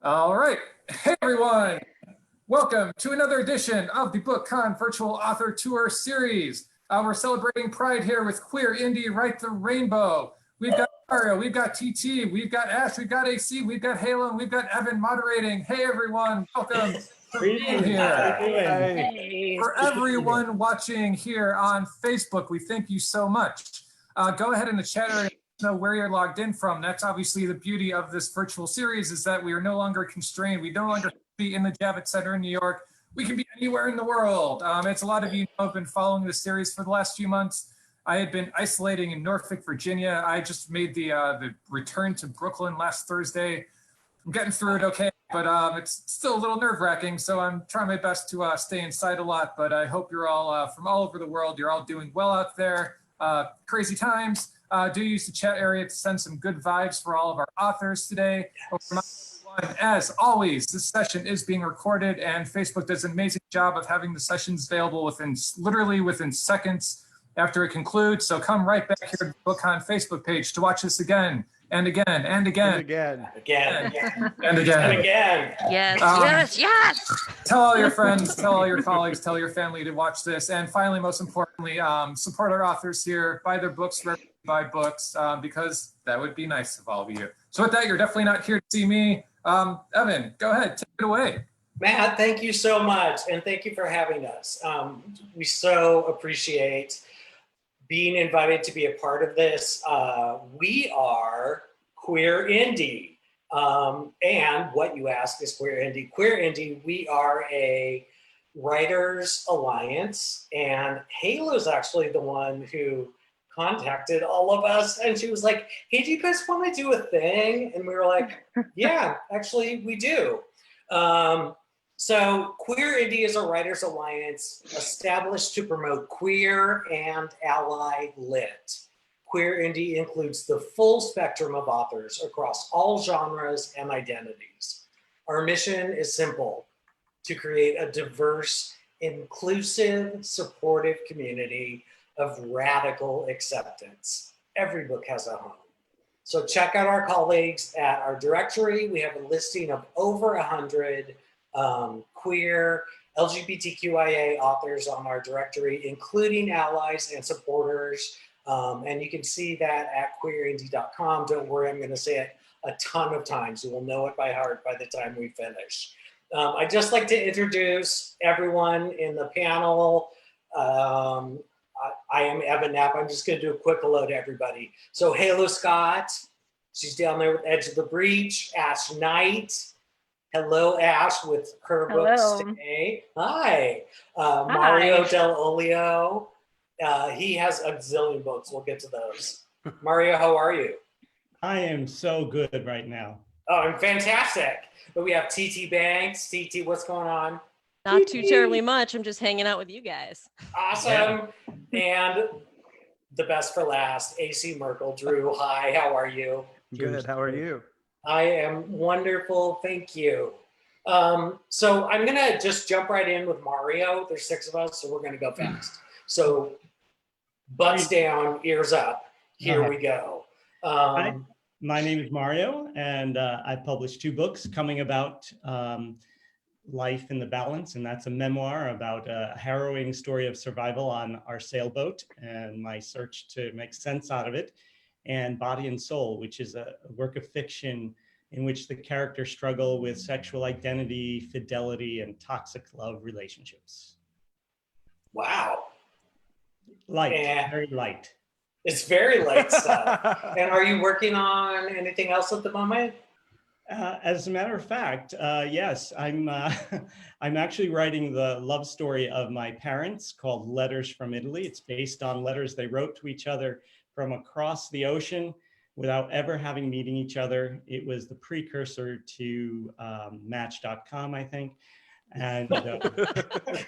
All right. Hey, everyone. Welcome to another edition of the BookCon Virtual Author Tour Series. We're celebrating Pride here with QueerIndie Write the Rainbow. We've got Mario, we've got TT, we've got Ash, we've got AC, we've got Halo, and we've got Evan moderating. Hey, everyone. Welcome for being here. Hey. For everyone watching here on Facebook, we thank you so much. Go ahead in the chat area. Know where you're logged in from. That's obviously the beauty of this virtual series, is that we are no longer constrained. We no longer be in the Javits Center in New York. We can be anywhere in the world. It's a lot of you who have been following this series for the last few months. I had been isolating in Norfolk, Virginia. I just made the return to Brooklyn last Thursday. I'm getting through it okay, but it's still a little nerve-wracking, so I'm trying my best to stay inside a lot, but I hope you're all from all over the world. You're all doing well out there. Crazy times. Do use the chat area to send some good vibes for all of our authors today. As always, this session is being recorded, and Facebook does an amazing job of having the sessions available literally within seconds after it concludes. So come right back here to the BookCon Facebook page to watch this again and again and again. And again. And again. Yes. Tell all your friends, tell all your colleagues, tell your family to watch this. And finally, most importantly, support our authors here, buy their books, buy books, because that would be nice of all of you. So with that, you're definitely not here to see me. Evan, go ahead, take it away. Matt, thank you so much, and thank you for having us. We so appreciate being invited to be a part of this. We are QueerIndie, and what you ask is QueerIndie. QueerIndie, we are a writers alliance, and Halo's actually the one who contacted all of us, and she was like, hey, do you guys want to do a thing? And we were like, yeah, actually we do. So QueerIndie is a writers alliance established to promote queer and ally lit. QueerIndie includes the full spectrum of authors across all genres and identities. Our mission is simple: to create a diverse, inclusive, supportive community of radical acceptance. Every book has a home. So check out our colleagues at our directory. We have a listing of over 100 queer LGBTQIA authors on our directory, including allies and supporters. And you can see that at QueerIndie.com. Don't worry, I'm gonna say it a ton of times. You will know it by heart by the time we finish. I'd just like to introduce everyone in the panel. I am Evan Knapp. I'm just going to do a quick hello to everybody. So Halo Scott, she's down there with Edge of the Breach. Ash Knight. Hello, Ash, with her books today. Hi. Mario Dell'Olio. He has a zillion books. We'll get to those. Mario, how are you? I am so good right now. Oh, I'm fantastic. But we have TT Banks. TT, what's going on? Not too terribly much. I'm just hanging out with you guys. Awesome. And the best for last, AC Merkel. Drew, hi, how are you? Good, how are you? I am wonderful, thank you. So I'm gonna just jump right in with Mario. There's 6 of us, so we're gonna go fast. So butts down, ears up. Here we go. Hi, my name is Mario, and I published 2 books coming about Life in the Balance, and that's a memoir about a harrowing story of survival on our sailboat and my search to make sense out of it, and Body and Soul, which is a work of fiction in which the characters struggle with sexual identity, fidelity, and toxic love relationships. Wow. Light, very light. It's very light stuff. And are you working on anything else at the moment? As a matter of fact, yes, I'm actually writing the love story of my parents called Letters from Italy. It's based on letters they wrote to each other from across the ocean without ever having meeting each other. It was the precursor to Match.com, I think. And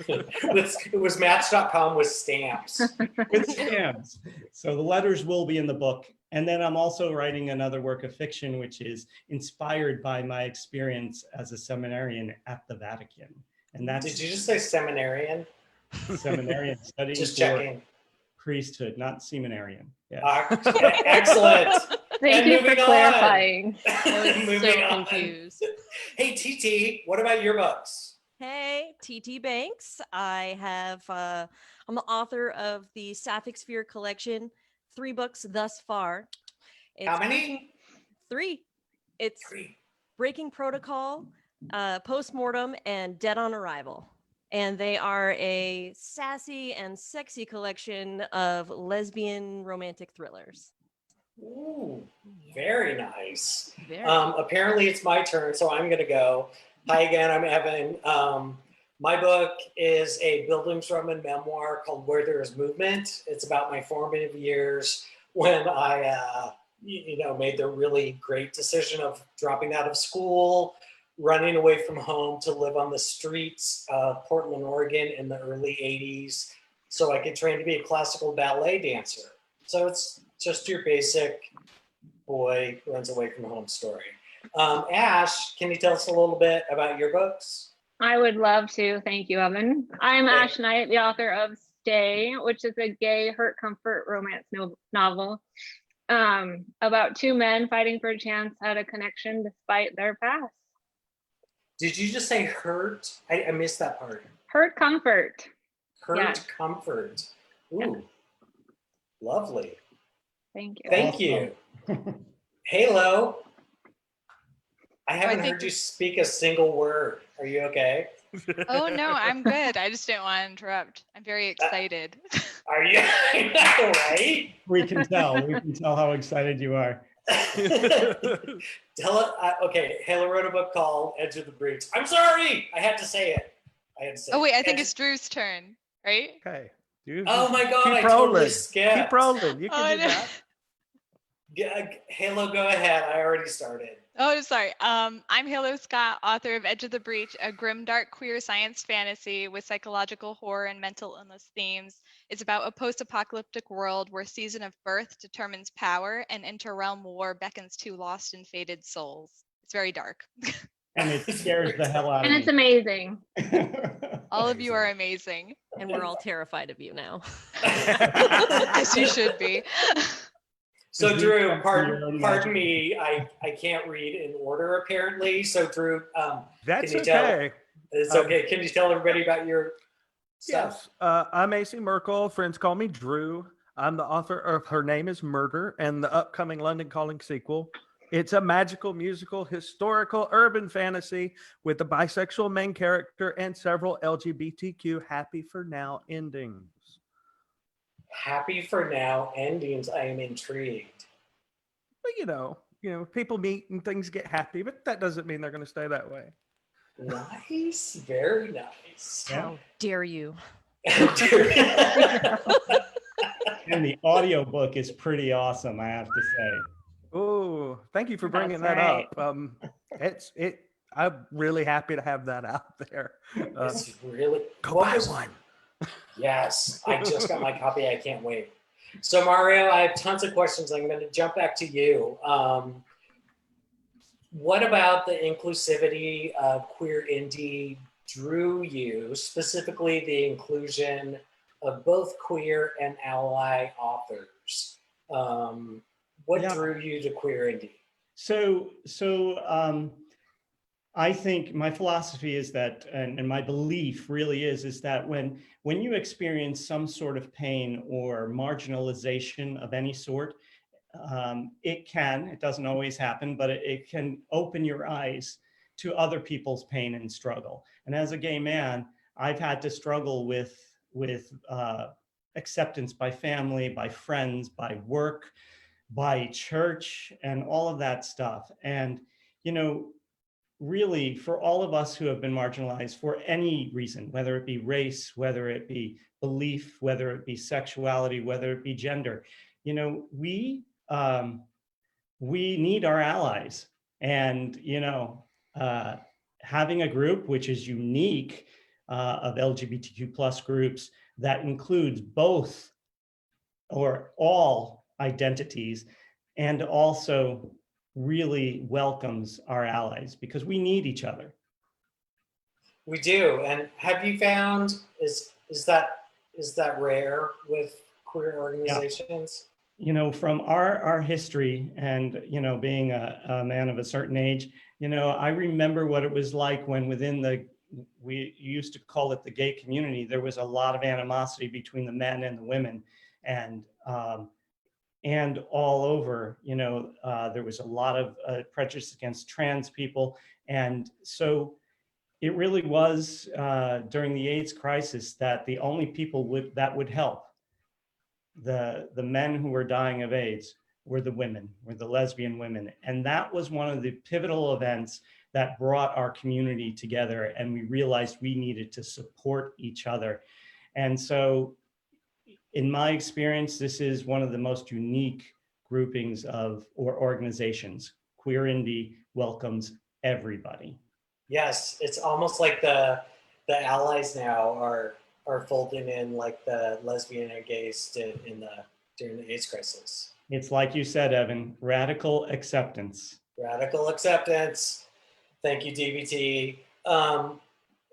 it was Match.com with stamps. With stamps. So the letters will be in the book. And then I'm also writing another work of fiction, which is inspired by my experience as a seminarian at the Vatican. And that's— Did you just say seminarian? Seminarian studying. Just checking. Priesthood, not seminarian. Yes. Excellent. Thank you for moving on. clarifying. I was Moving so on. confused. Hey, TT, what about your books? Hey, TT Banks. I'm the author of the Sapphic Sphere collection, 3 books thus far. How It's many? 3. It's 3. Breaking Protocol, Postmortem, and Dead on Arrival. And they are a sassy and sexy collection of lesbian romantic thrillers. Ooh, very nice. Very. Apparently it's my turn, so I'm gonna go. Hi again, I'm Evan. My book is a Bildungsroman memoir called Where There Is Movement. It's about my formative years when I, made the really great decision of dropping out of school, running away from home to live on the streets of Portland, Oregon in the early 80s so I could train to be a classical ballet dancer. So it's just your basic boy runs away from home story. Ash, can you tell us a little bit about your books? I would love to. Thank you, Evan. I'm Hey. Ash Knight, the author of Stay, which is a gay hurt comfort romance novel about 2 men fighting for a chance at a connection despite their past. Did you just say hurt? I missed that part. Hurt comfort. Hurt Yes. comfort. Ooh, Yeah. lovely. Thank you. Thank you. Halo, I haven't think- heard you speak a single word. Are you okay? Oh no, I'm good. I just didn't want to interrupt. I'm very excited. Are you? I know, right? We can tell. We can tell how excited you are. Okay, Halo wrote a book called Edge of the Breach. I'm sorry, I had to say it. Oh wait, I think Edge- it's Drew's turn, right? Okay. You Oh my God, keep I rolling. totally skipped. Keep rolling. You Oh, can do no. that. Halo, go ahead. I already started. Oh, sorry. I'm Halo Scott, author of Edge of the Breach, a grimdark queer science fantasy with psychological horror and mental illness themes. It's about a post-apocalyptic world where season of birth determines power and interrealm war beckons to lost and fated souls. It's very dark. And it scares the hell out And of it's amazing. me. All of you are amazing, And we're all terrified of you now. as you should be. So Is Drew, it- pardon me, I can't read in order apparently. So Drew, That's Can you tell- okay. it's okay. Can you tell everybody about your stuff? Yes. I'm AC Merkel. Friends call me Drew. I'm the author of Her Name is Murder and the upcoming London Calling sequel. It's a magical, musical, historical, urban fantasy with a bisexual main character and several LGBTQ happy for now endings. Happy for now endings. I am intrigued. But you know, people meet and things get happy, but that doesn't mean they're going to stay that way. Nice, very nice. Yeah. How dare you? And the audiobook is pretty awesome, I have to say. Oh, thank you for bringing That's that right. up. I'm really happy to have that out there. It's really Go what buy was- one. Yes, I just got my copy. I can't wait. So Mario, I have tons of questions. I'm going to jump back to you. What about the inclusivity of Queer Indie drew you, specifically the inclusion of both queer and ally authors? What Yeah. drew you to Queer Indie? So I think my philosophy is that, and my belief really is that when you experience some sort of pain or marginalization of any sort, it doesn't always happen, but it can open your eyes to other people's pain and struggle. And as a gay man, I've had to struggle with acceptance by family, by friends, by work, by church, and all of that stuff. And, really, for all of us who have been marginalized for any reason, whether it be race, whether it be belief, whether it be sexuality, whether it be gender, we need our allies. And, having a group which is unique of LGBTQ plus groups that includes both or all identities and also really welcomes our allies, because we need each other. We do. And have you found is that rare with queer organizations? you know, from our history and, you know, being a man of a certain age, you know, I remember what it was like when we used to call it the gay community, there was a lot of animosity between the men and the women. And all over, you know, there was a lot of prejudice against trans people. And so it really was during the AIDS crisis that the only people that would help the men who were dying of AIDS were the women, were the lesbian women. And that was one of the pivotal events that brought our community together. And we realized we needed to support each other. And so in my experience, this is one of the most unique groupings or organizations. QueerIndie welcomes everybody. Yes, it's almost like the allies now are folding in like the lesbian and gays did during the AIDS crisis. It's like you said, Evan, radical acceptance. Radical acceptance. Thank you, DBT.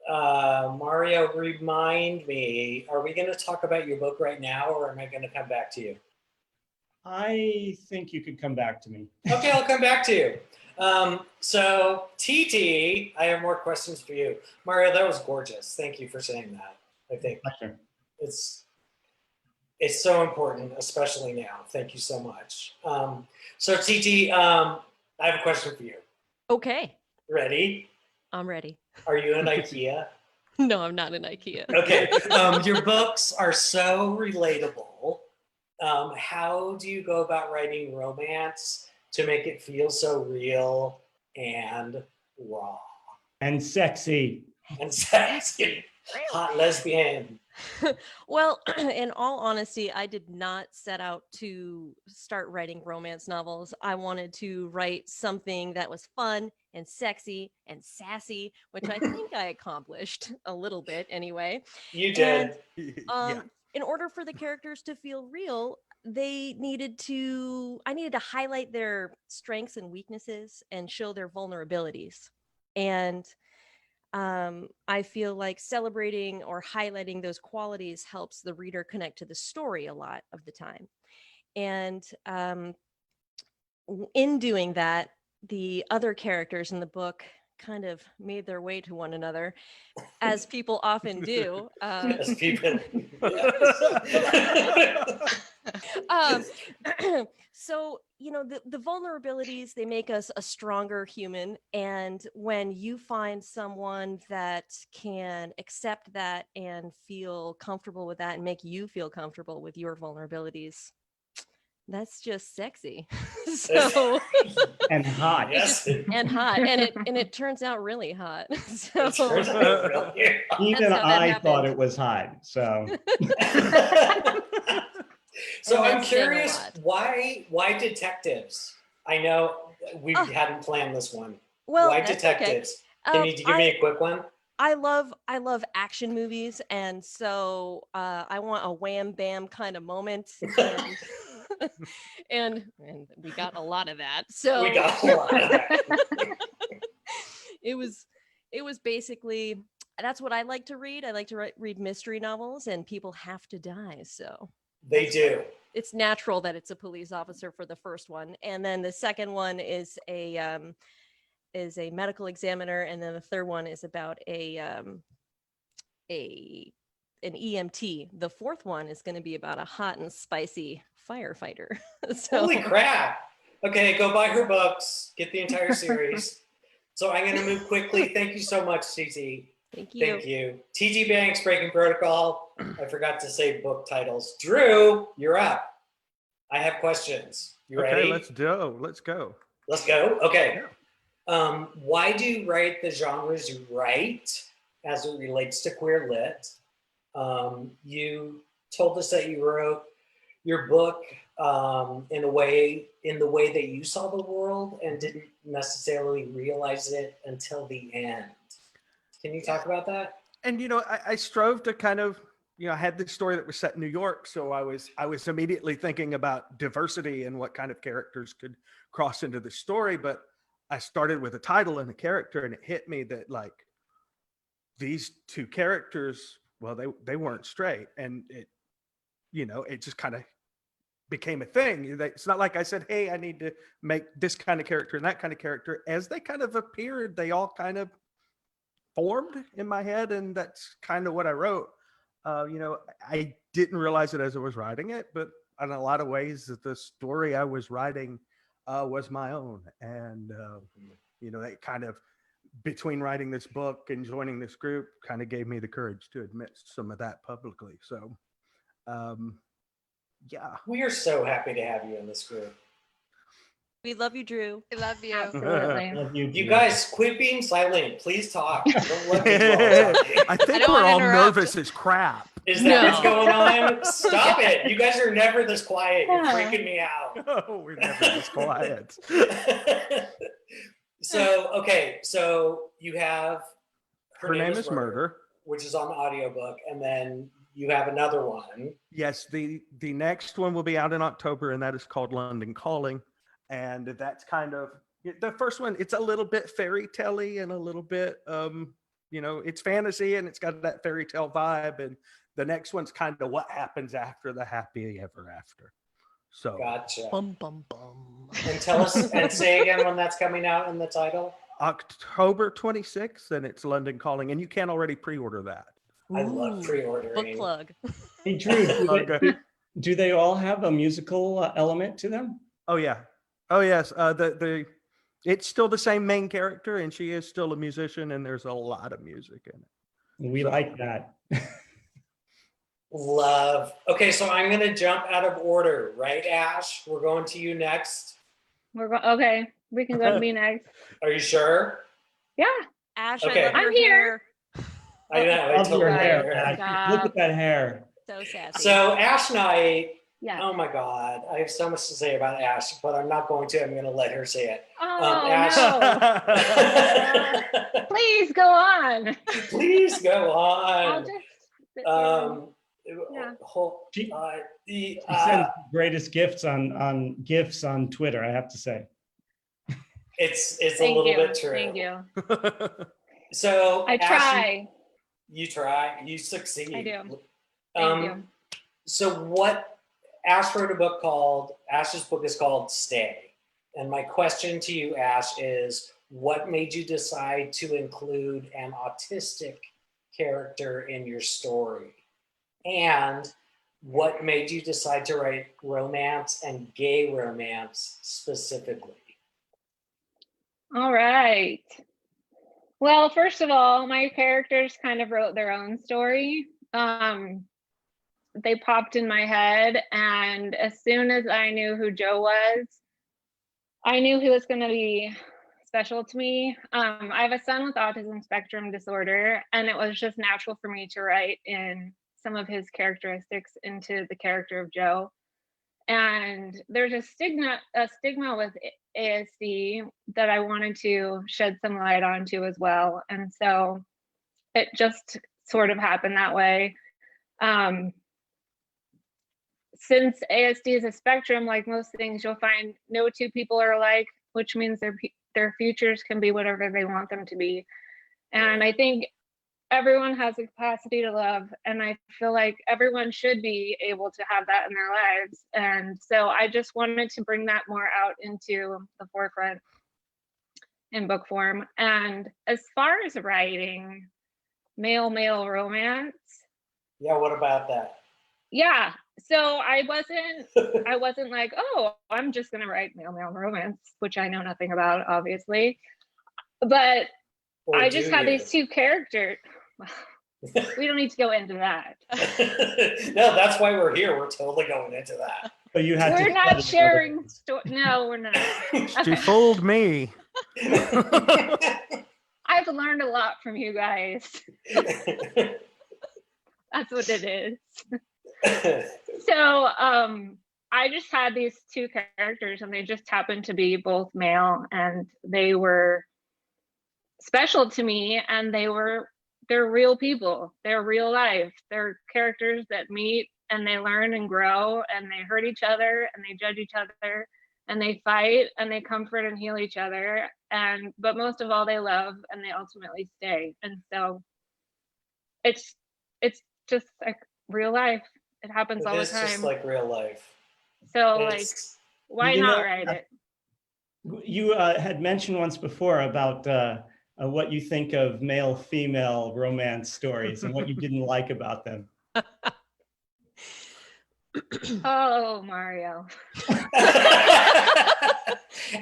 Mario, remind me, are we going to talk about your book right now, or am I going to come back to you? I think you could come back to me. Okay, I'll come back to you. So TT, I have more questions for you. Mario, that was gorgeous. Thank you for saying that. I think Pleasure. it's so important, especially now. Thank you so much. So TT, I have a question for you. Okay, Ready? I'm ready. Are you in IKEA? No, I'm not in IKEA. Okay. Your books are so relatable. How do you go about writing romance to make it feel so real and raw? And sexy. And sexy. Hot lesbian. Well, in all honesty, I did not set out to start writing romance novels. I wanted to write something that was fun and sexy and sassy, which I think I accomplished a little bit anyway. You did. And, in order for the characters to feel real, I needed to highlight their strengths and weaknesses and show their vulnerabilities. And I feel like celebrating or highlighting those qualities helps the reader connect to the story a lot of the time. And in doing that, the other characters in the book kind of made their way to one another, as people often do. As people. So, you know, the vulnerabilities, they make us a stronger human. And when you find someone that can accept that and feel comfortable with that and make you feel comfortable with your vulnerabilities, that's just sexy. So And hot. Yes. and hot. And it turns out really hot. So It turns out really hot. Even That's how that I happened. thought it was hot. So So And I'm that's been a curious, lot. why detectives? I know we hadn't planned this one. Well, Why that's detectives? okay. Can you give me a quick one? I love action movies, and so I want a wham bam kind of moment, and we got a lot of that. So We got a lot of that. it was basically, that's what I like to read. I like to read mystery novels, and people have to die. So They do. it's natural that it's a police officer for the first one, and then the second one is a medical examiner, and then the third one is about an EMT. The fourth one is going to be about a hot and spicy firefighter. So Holy crap. Okay, go buy her books, get the entire series. So I'm going to move quickly. Thank you so much, TT. thank you. Thank you. TT Banks, Breaking Protocol. I forgot to say book titles. Drew, you're up. I have questions. You ready? Okay, let's go. Let's go. Let's go. Okay. Why do you write the genres you write as it relates to queer lit? You told us that you wrote your book in the way that you saw the world and didn't necessarily realize it until the end. Can you talk about that? And you know, I strove to kind of, you know, I had this story that was set in New York, so I was immediately thinking about diversity and what kind of characters could cross into the story. But I started with a title and a character, and it hit me that like these two characters, well, they weren't straight, and it, you know, it just kind of became a thing. It's not like I said, hey, I need to make this kind of character and that kind of character. As they kind of appeared, they all kind of formed in my head, and that's kind of what I wrote. I didn't realize it as I was writing it, but in a lot of ways, that the story I was writing was my own. And, that kind of, between writing this book and joining this group, kind of gave me the courage to admit some of that publicly. So, yeah. We are so happy to have you in this group. We love you, Drew. I love you. Absolutely. Love you, You Drew. guys, quit being silent. Please talk. Don't let me dwell talking. I think don't we're wanna all interrupt. nervous as crap. Is that No. what's going on? Stop it. You guys are never this quiet. You're Yeah. freaking me out. No, we're never this quiet. So you have Her name is Murder. which is on the audiobook, and then you have another one. Yes, the next one will be out in October, and that is called London Calling. And that's kind of the first one. It's a little bit fairy tale-y and a little bit, it's fantasy and it's got that fairy tale vibe. And the next one's kind of what happens after the happy ever after. So, Gotcha. Bum bum bum. And tell us and say again when that's coming out in the title. October 26th, and it's London Calling, and you can already pre-order that. I love Ooh, pre-ordering. book plug. Hey, Drew, Okay. do they all have a musical element to them? Oh yeah. Oh yes. It's still the same main character, and she is still a musician, and there's a lot of music in it. We So- like that. Love. Okay, so I'm gonna jump out of order, right, Ash? We're going to you next. Okay, we can go to me next. Are you sure? Yeah. Ash, Okay. I love I'm your here. hair. I know. Love your love hair, your Ash. Stop. Look at that hair. So sassy. So Ash and I, Yeah. oh my God, I have so much to say about Ash, but I'm not going to. I'm going to let her say it. Oh Ash- no! Please go on. Please go I'll on. just sit here. Yeah. She- The, She sends the greatest gifts on gifts on Twitter, I have to say. it's a Thank little you. bit true. Thank you. So I Ash, try. You try. You succeed. I do. Thank you. So what Ash wrote a book called, Ash's book is called Stay. And my question to you, Ash, is what made you decide to include an autistic character in your story? And what made you decide to write romance and gay romance specifically? All right. Well, first of all, my characters kind of wrote their own story. They popped in my head, and as soon as I knew who Joe was, I knew he was going to be special to me. I have a son with autism spectrum disorder, and it was just natural for me to write in some of his characteristics into the character of Joe. And there's a stigma with ASD that I wanted to shed some light onto as well. And so it just sort of happened that way. Since ASD is a spectrum, like most things, you'll find no two people are alike, which means their futures can be whatever they want them to be. And I think everyone has the capacity to love, and I feel like everyone should be able to have that in their lives. And so I just wanted to bring that more out into the forefront in book form. And as far as writing male romance, Yeah, what about that? yeah. So I wasn't like, oh, I'm just gonna write male romance, which I know nothing about, obviously. But Or I do just had you? these two characters. We don't need to go into that. No, that's why we're here. We're totally going into that. But you had We're to not sharing. No, we're not. She fooled me. I've learned a lot from you guys. That's what it is. So I just had these two characters, and they just happened to be both male, and they were special to me, and they're real people. They're real life. They're characters that meet, and they learn and grow, and they hurt each other, and they judge each other, and they fight, and they comfort and heal each other, but most of all, they love, and they ultimately stay. And so it's just like real life. It happens all the It's just time. like real life. So like, It's, why You not know, write it? You had mentioned once before about what you think of male-female romance stories and what you didn't like about them. Oh, Mario.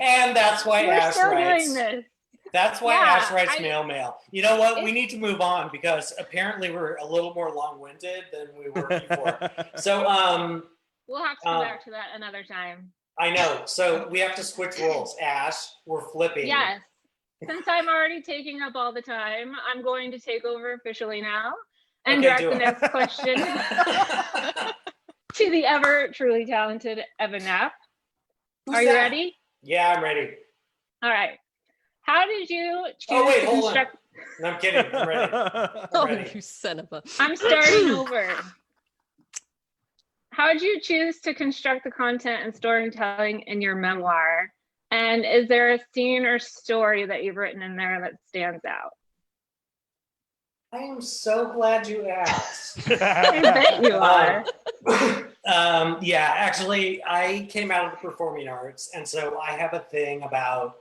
and that's why We're Ash still writes. doing this. That's why Yeah, Ash writes mail. You know what? We It's- need to move on because apparently we're a little more long-winded than we were before. So, We'll have to come back to that another time. I know. So we have to switch roles. Ash, we're flipping. Yes. Since I'm already taking up all the time, I'm going to take over officially now and Okay, direct do the it. next question to the ever truly talented Evan Knapp. Who's Are you that? ready? Yeah, I'm ready. All right. How did you choose Oh, wait, to hold construct? on. No, I'm kidding. I'm ready. Oh, ready. you son of a. I'm starting over. How did you choose to construct the content and storytelling in your memoir? And is there a scene or story that you've written in there that stands out? I am so glad you asked. I bet you are. Yeah, actually, I came out of the performing arts, and so I have a thing about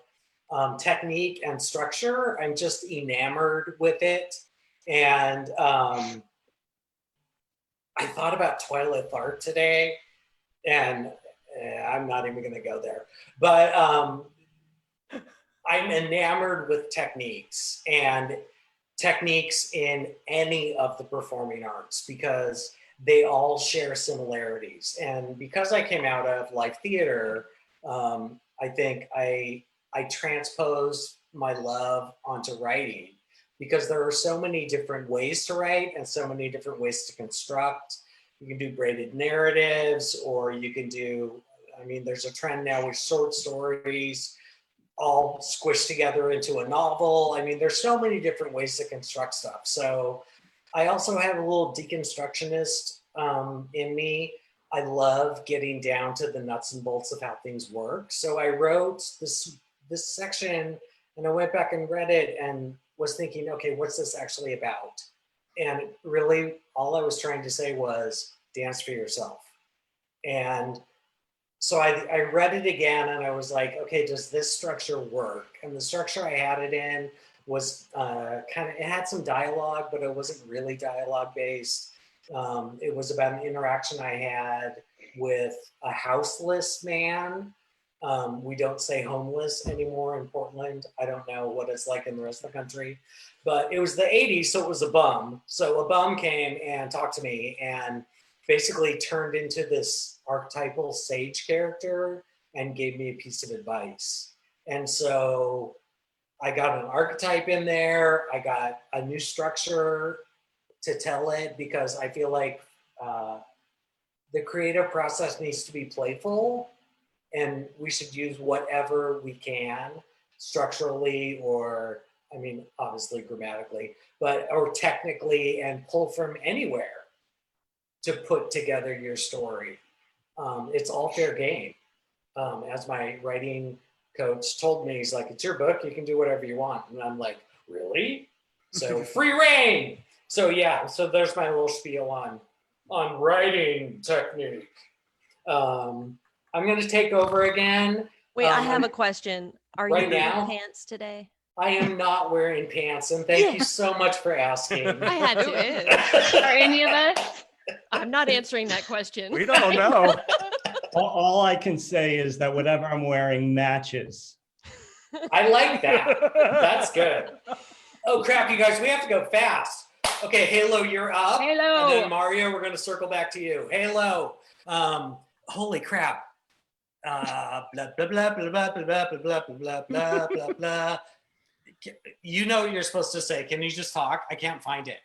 technique and structure. I'm just enamored with it, and I thought about Twyla Tharp today, and I'm not even going to go there. But I'm enamored with techniques and techniques in any of the performing arts because they all share similarities. And because I came out of live theater, I think I transposed my love onto writing because there are so many different ways to write and so many different ways to construct. You can do braided narratives, or you can do, I mean, there's a trend now with short stories all squished together into a novel. I mean, there's so many different ways to construct stuff. So I also have a little deconstructionist in me. I love getting down to the nuts and bolts of how things work. So I wrote this section and I went back and read it and was thinking, okay, what's this actually about? And really all I was trying to say was dance for yourself. And so I read it again and I was like, okay, does this structure work? And the structure I had it in was it had some dialogue, but it wasn't really dialogue based. It was about an interaction I had with a houseless man. We don't say homeless anymore in Portland. I don't know what it's like in the rest of the country, but it was the 80s, so it was a bum. So a bum came and talked to me and basically turned into this archetypal sage character and gave me a piece of advice. And so I got an archetype in there. I got a new structure to tell it because I feel like the creative process needs to be playful and we should use whatever we can structurally or, I mean, obviously grammatically, but, or technically and pull from anywhere to put together your story. It's all fair game. As my writing coach told me, he's like, it's your book, you can do whatever you want. And I'm like, really? So free reign. So yeah, so there's my little spiel on writing technique. I'm gonna take over again. Wait, I have a question. Are right you wearing now? pants today? I am not wearing pants, and thank you so much for asking. I had Who to. is? Are any of us? I'm not answering that question. We don't know. All I can say is that whatever I'm wearing matches. I like that. That's good. Oh crap, you guys, we have to go fast. Okay, Halo, you're up. Halo. And then Mario, we're gonna circle back to you. Halo. Holy crap. Blah blah blah blah blah blah blah blah blah blah blah blah. You know what you're supposed to say. Can you just talk? I can't find it.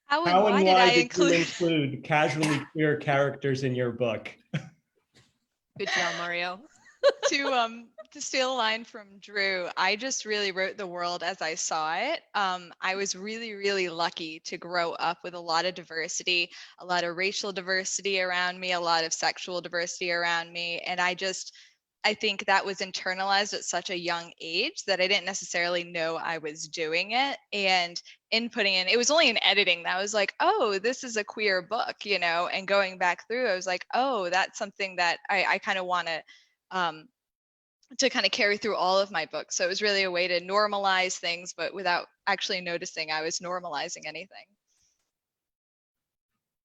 How and How why and did why I did you include? include casually queer characters in your book? Good job, Mario. To steal a line from Drew, I just really wrote the world as I saw it. I was really, really lucky to grow up with a lot of diversity, a lot of racial diversity around me, a lot of sexual diversity around me. And I just I think that was internalized at such a young age that I didn't necessarily know I was doing it. And inputting in, it was only in editing that I was like, oh, this is a queer book, and going back through, I was like, oh, that's something that I kind of want to kind of carry through all of my books. So it was really a way to normalize things, but without actually noticing I was normalizing anything.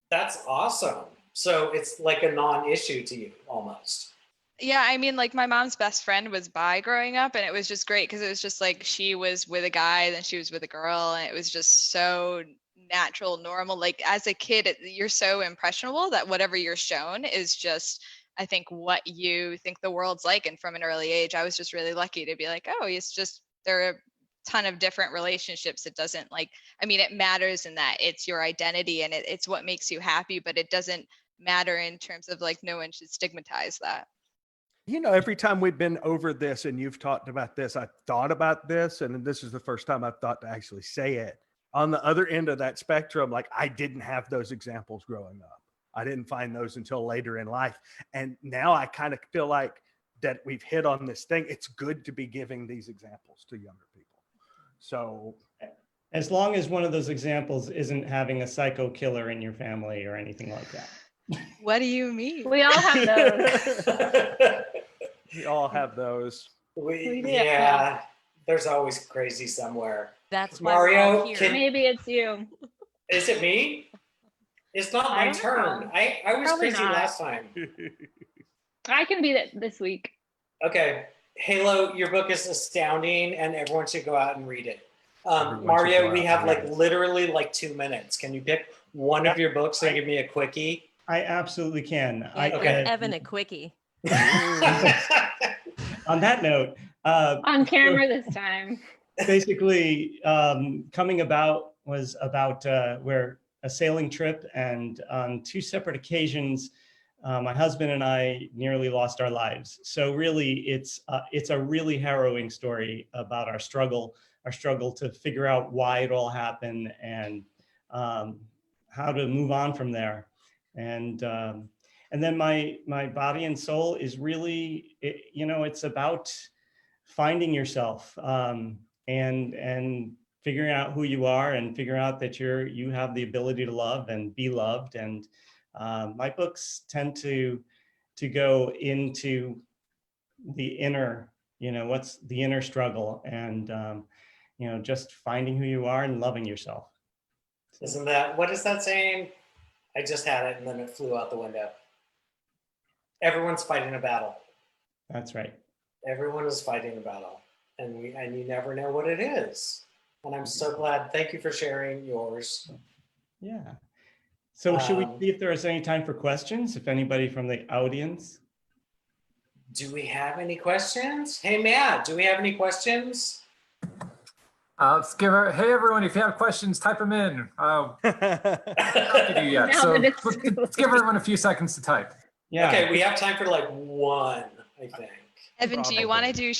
That's awesome. So it's like a non-issue to you almost. Yeah, I mean, like my mom's best friend was bi growing up, and it was just great because it was just like she was with a guy, then she was with a girl, and it was just so natural, normal. Like as a kid, you're so impressionable that whatever you're shown is just, I think, what you think the world's like. And from an early age, I was just really lucky to be like, oh, it's just, there are a ton of different relationships. It doesn't it matters in that it's your identity and it's what makes you happy, but it doesn't matter in terms of like no one should stigmatize that. Every time we've been over this and you've talked about this, I thought about this, and this is the first time I've thought to actually say it. On the other end of that spectrum, like I didn't have those examples growing up. I didn't find those until later in life. And now I kind of feel like that we've hit on this thing. It's good to be giving these examples to younger people. So as long as one of those examples isn't having a psycho killer in your family or anything like that. What do you mean? We all have those. We all have those. Yeah, there's always crazy somewhere. That's why we're all Mario, here. Maybe it's you. is it me? It's not I my don't turn. know. I was Probably crazy not. last time. I can be that this week. Okay, Halo, your book is astounding, and everyone should go out and read it. Everyone should go Mario, out we and have read it. literally 2 minutes. Can you pick one of your books and give me a quickie? I absolutely can. And give Okay. Evan a quickie. On that note, On camera this time. basically coming about was about where a sailing trip, and on 2 separate occasions, my husband and I nearly lost our lives. So really, it's a really harrowing story about our struggle to figure out why it all happened and how to move on from there. And then my body and soul is really, it's about finding yourself and figuring out who you are and figuring out that you have the ability to love and be loved. And my books tend to go into the inner, what's the inner struggle, and just finding who you are and loving yourself. Isn't that, what is that saying? I just had it and then it flew out the window. Everyone's fighting a battle. That's right. Everyone is fighting a battle, and you never know what it is. And I'm so glad. Thank you for sharing yours. Yeah. So should we see if there is any time for questions, if anybody from the audience? Do we have any questions? Hey, Matt, do we have any questions? Let's give her, hey everyone, if you have questions, type them in. Not to do yet. Now So that it's let's give everyone a few seconds to type. Yeah. Okay, we have time for one, I think. Evan, do you want to do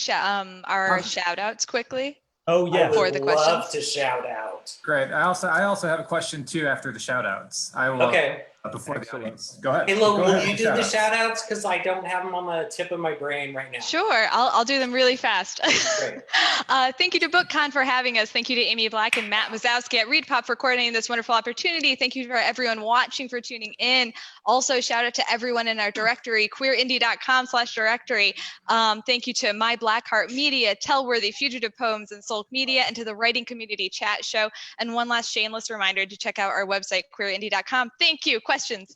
our shout outs quickly? Oh, I yeah. For would the love questions. to shout out. Great. I also have a question too after the shout outs. I will Okay. before Excellent. the audience. Go ahead. Halo, Go will ahead you with do the shout-outs. shout outs? Because I don't have them on the tip of my brain right now. Sure, I'll do them really fast. Great. Thank you to BookCon for having us. Thank you to Amy Black and Matt Wazowski at ReadPop for coordinating this wonderful opportunity. Thank you for everyone watching for tuning in. Also, shout out to everyone in our directory, queerindie.com/directory. Thank you to My Blackheart Media, Tellworthy, Fugitive Poems, and Sulk Media, and to the Writing Community Chat Show. And one last shameless reminder to check out our website, queerindie.com. Thank you. Questions?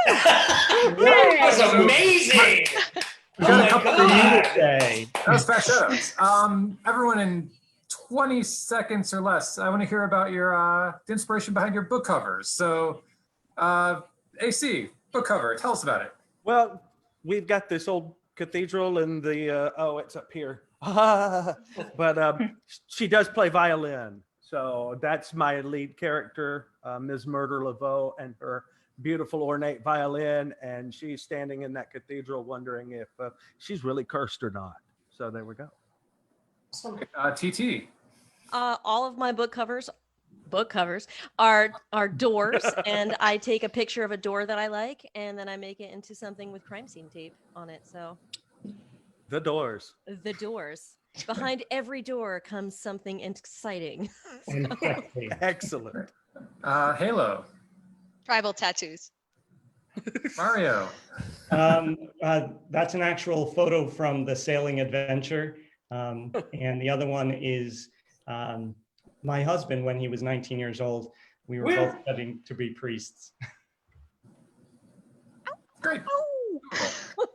That was amazing. We got a my couple God. minutes. Say. That was fast shout-outs. Everyone in 20 seconds or less, I want to hear about your the inspiration behind your book covers. So AC, book cover, tell us about it. Well, we've got this old cathedral in the, it's up here. But she does play violin. So that's my lead character, Ms. Murder Laveau, and her beautiful ornate violin. And she's standing in that cathedral wondering if she's really cursed or not. So there we go. Awesome. TT. All of my book covers are doors, and I take a picture of a door that I like, and then I make it into something with crime scene tape on it. So The Doors. The Doors. Behind every door comes something exciting. Exactly. Excellent. Halo. Tribal tattoos. Mario. That's an actual photo from the sailing adventure. And the other one is my husband when he was 19 years old. We were both studying to be priests. Great.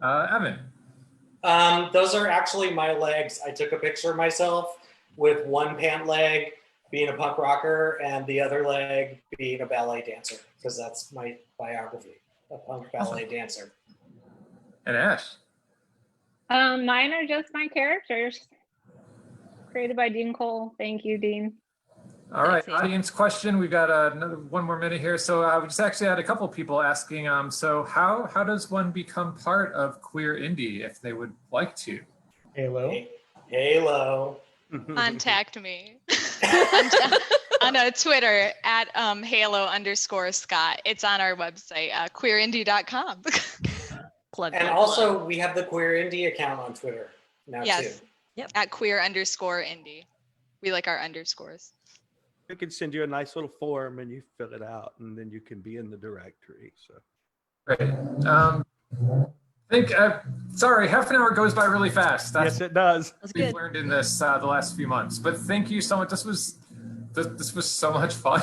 Evan. Those are actually my legs. I took a picture of myself with one pant leg being a punk rocker and the other leg being a ballet dancer, because that's my biography, a punk ballet dancer. And Ash. Mine are just my characters created by Dean Cole. Thank you, Dean. All right, Sexy. audience question. We've got one more minute here. So we just actually had a couple people asking, so how does one become part of QueerIndie if they would like to? Halo. Halo. Contact me on Twitter at Halo_Scot. It's on our website, QueerIndie.com. Plug, And plug, also plug. we have the QueerIndie account on Twitter now Yes. too. At Queer_Indie. We like our underscores. We can send you a nice little form and you fill it out and then you can be in the directory. So Great. Sorry, half an hour goes by really fast. That's yes, it does. That's what we've good. learned in this the last few months. But thank you so much. This was so much fun.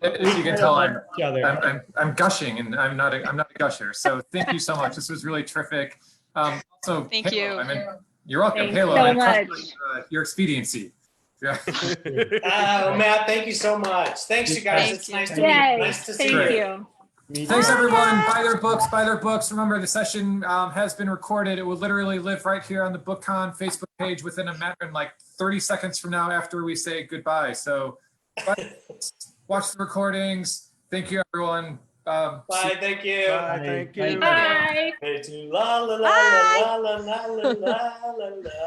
As you can tell, I'm gushing, and I'm not a gusher. So thank you so much. This was really terrific. Also, Thank Halo, you. I mean, you're welcome, Thanks Halo. so I much. trust your expediency. Yeah. Oh, Matt, thank you so much. Thanks, you guys. Thank It's you. nice to meet you. Yay. Nice to see Thank you. you. Thanks, everyone. Buy their books. Buy their books. Remember, the session has been recorded. It will literally live right here on the BookCon Facebook page within a matter of like 30 seconds from now after we say goodbye. So watch the recordings. Thank you, everyone. Bye, thank you. Bye, thank you. Bye. La la la la la la la la la la.